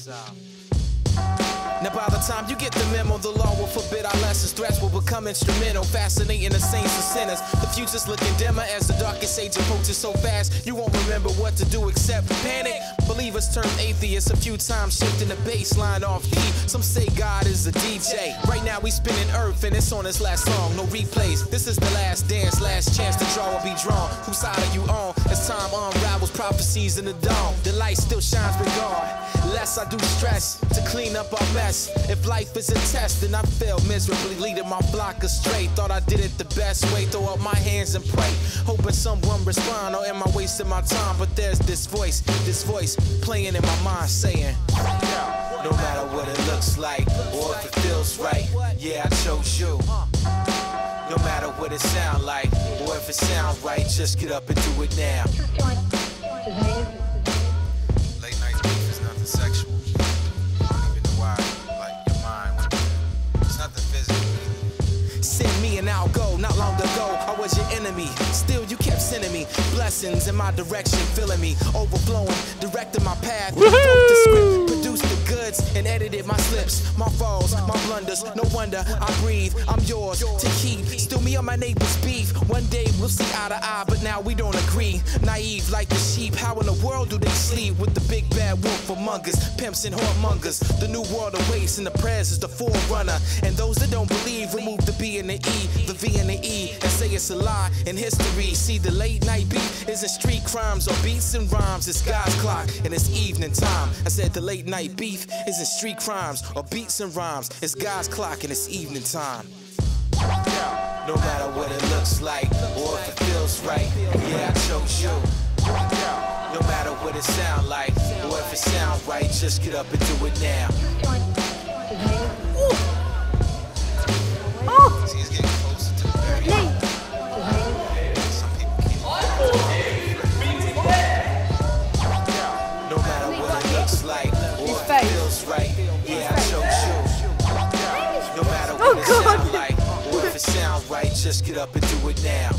Now by the time you get the memo, the law will forbid our lessons. Threats will become instrumental, fascinating the saints and sinners. The future's looking dimmer as the darkest age approaches so fast. You won't remember what to do except panic. Believers turn atheists a few times, shifting the baseline off key. Some say God is a DJ. Right now we spinning earth and it's on his last song, no replays. This is the last dance, last chance to draw or be drawn. Whose side are you on? As time unravels prophecies in the dawn, the light still shines with God. Less I do stress to clean up our mess. If life is a test, then I failed miserably, leading my flock astray. Thought I did it the best way, throw up my hands and pray, hoping someone respond. Or am I wasting my time? But there's this voice playing in my mind saying, no matter what it looks like or if it feels right, yeah, I chose you. No matter what it sound like or if it sounds right, just get up and do it now. Late night beef is nothing sexual. I don't even know why, like your mind. It's nothing physical. Send me and I'll go. Not long ago, I was your enemy. Still, you kept sending me blessings in my direction, filling me, overflowing, directing my path. Wrote the script, produced the goods, and edited my slips, my falls, my blunders. No wonder I breathe. I'm yours to keep. Still me on my neighbor's beef. One day we'll see eye to eye, but now we don't agree. Naive like the sheep. How in the world do they sleep with the big bad wolf among us? Pimps and whoremongers. The new world awaits, and the prayers is the forerunner. And those that don't believe, remove the B and the E, the V and the E, and say it's a lie in history. See, the late night beat isn't street crimes or beats and rhymes. It's God's clock and it's evening time. I said the late night beef isn't street crimes or beats and rhymes. It's God's clock and it's evening time. No matter what it looks like or if it feels right, yeah, I chose you. No matter what it sound like or if it sounds right, just get up and do it now. See, it's getting closer to the very end. Some people can't. No matter what it looks like or if it feels right, yeah, I chose you. No matter what it sounds like or if it sounds right, just get up and do it now.